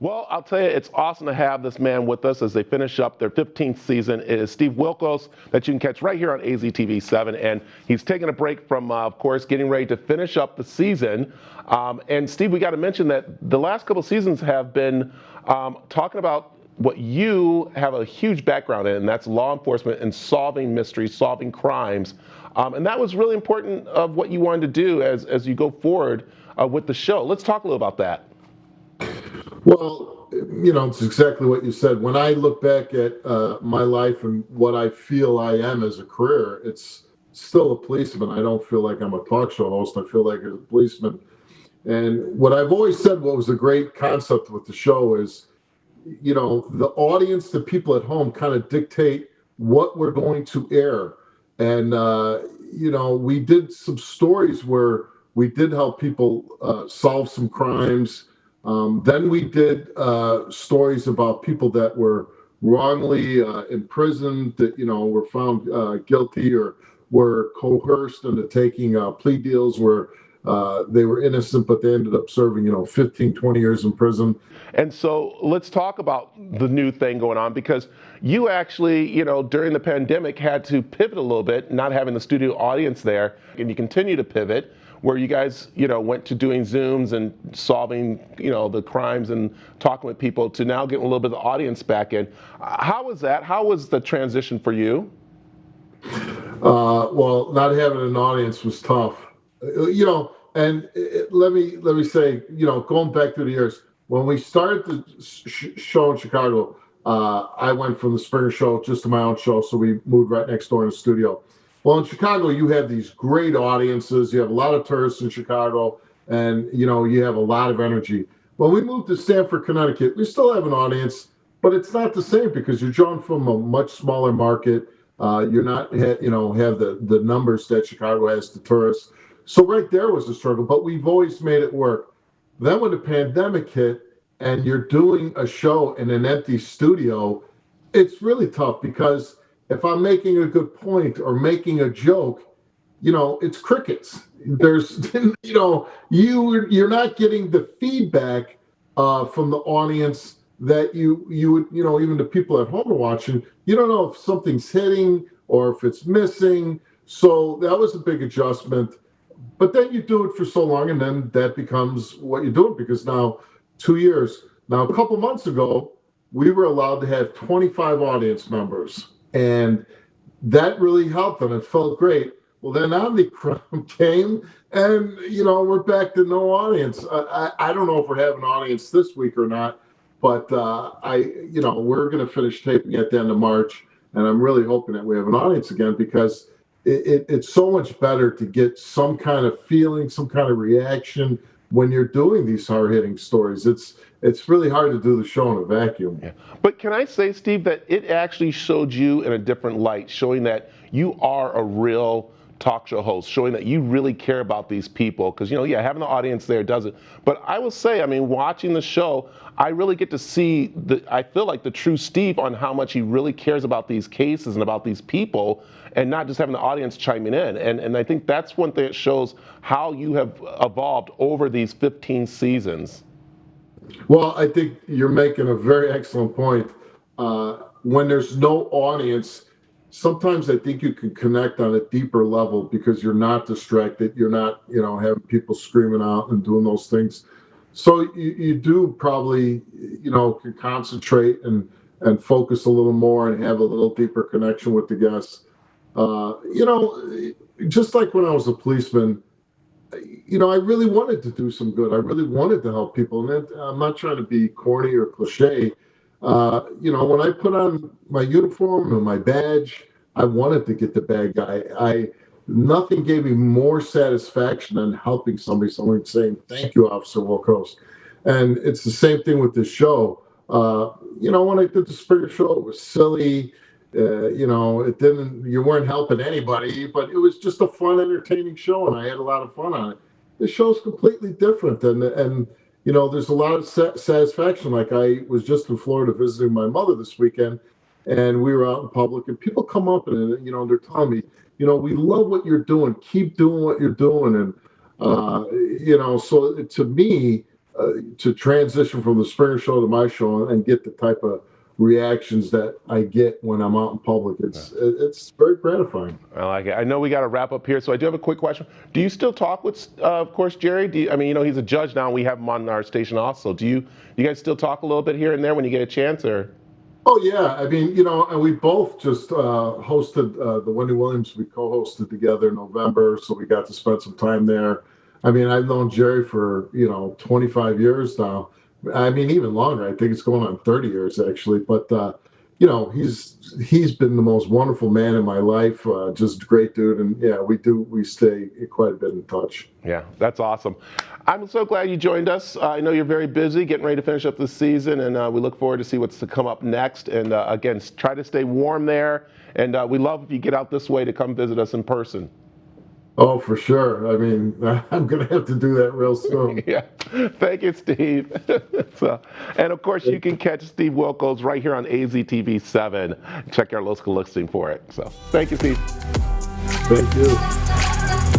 Well, I'll tell you, it's awesome to have this man with us as they finish up their 15th season. It is Steve Wilkos that you can catch right here on AZTV7. And he's taking a break from, of course, getting ready to finish up the season. And Steve, we got to mention that the last couple of seasons have been talking about what you have a huge background in, and that's law enforcement and solving mysteries, solving crimes. And that was really important of what you wanted to do as you go forward with the show. Let's talk a little about that. Well, it's exactly what you said. When I look back at my life and what I feel I am as a career, it's still a policeman. I don't feel like I'm a talk show host. I feel like a policeman. And what I've always said, what was a great concept with the show is, the audience, the people at home kind of dictate what we're going to air. And, we did some stories where we did help people solve some crimes. Then we did stories about people that were wrongly imprisoned, that were found guilty or were coerced into taking plea deals where they were innocent, but they ended up serving 15, 20 years in prison. And so let's talk about the new thing going on, because you actually, during the pandemic had to pivot a little bit, not having the studio audience there, and you continue to pivot where you guys, went to doing Zooms and solving, the crimes and talking with people to now getting a little bit of the audience back in. How was that? How was the transition for you? Well, not having an audience was tough, and let me say, going back through the years, when we started the show in Chicago, I went from the Springer show just to my own show, so we moved right next door in the studio. Well, in Chicago, you have these great audiences. You have a lot of tourists in Chicago, and you have a lot of energy. When we moved to Stamford, Connecticut, we still have an audience, but it's not the same because you're drawn from a much smaller market. You're not, have the numbers that Chicago has to tourists. So right there was a struggle, but we've always made it work. Then when the pandemic hit and you're doing a show in an empty studio, it's really tough because if I'm making a good point or making a joke, it's crickets. There's, you're not getting the feedback from the audience that you would, even the people at home are watching. You don't know if something's hitting or if it's missing. So that was a big adjustment. But then you do it for so long, and then that becomes what you're doing, because now 2 years. Now, a couple months ago, we were allowed to have 25 audience members, and that really helped, and it felt great. Well, then Omicron came, and we're back to no audience. I don't know if we're having an audience this week or not, but we're going to finish taping at the end of March, and I'm really hoping that we have an audience again, because it's so much better to get some kind of feeling, some kind of reaction when you're doing these hard-hitting stories. It's really hard to do the show in a vacuum. Yeah. But can I say, Steve, that it actually showed you in a different light, showing that you are a real talk show host, showing that you really care about these people, because having the audience there does it. But I will say, watching the show, I really get to see I feel like the true Steve on how much he really cares about these cases and about these people, and not just having the audience chiming in. And I think that's one thing that shows how you have evolved over these 15 seasons. Well, I think you're making a very excellent point. When there's no audience, sometimes I think you can connect on a deeper level because you're not distracted. You're not, having people screaming out and doing those things. So you do probably, can concentrate and focus a little more and have a little deeper connection with the guests. Just like when I was a policeman, I really wanted to do some good. I really wanted to help people. And I'm not trying to be corny or cliche. When I put on my uniform and my badge, I wanted to get the bad guy. Nothing gave me more satisfaction than helping someone saying, "Thank you, Officer Wilkos." And it's the same thing with this show. When I did the Springer show, it was silly. You weren't helping anybody, but it was just a fun, entertaining show, and I had a lot of fun on it. The show's completely different, and there's a lot of satisfaction. Like, I was just in Florida visiting my mother this weekend, and we were out in public, and people come up and they're telling me, we love what you're doing. Keep doing what you're doing, and so to me, to transition from the Springer Show to my show and get the type of reactions that I get when I'm out in public. It's very gratifying. I like it. I know we got to wrap up here, so I do have a quick question. Do you still talk with, of course, Jerry? I mean, he's a judge now, and we have him on our station also. Do you guys still talk a little bit here and there when you get a chance, or? Oh yeah, I mean, and we both just hosted the Wendy Williams. We co-hosted together in November, so we got to spend some time there. I mean, I've known Jerry for 25 years now. I mean, even longer. I think it's going on 30 years actually. But he's been the most wonderful man in my life. Just a great dude, and yeah, we stay quite a bit in touch. Yeah, that's awesome. I'm so glad you joined us. I know you're very busy getting ready to finish up this season, and we look forward to see what's to come up next. And again, try to stay warm there. And we love if you get out this way to come visit us in person. Oh, for sure. I mean, I'm going to have to do that real soon. Yeah. Thank you, Steve. And of course, you can catch Steve Wilkos right here on AZTV 7. Check our local listing for it. So thank you, Steve. Thank you.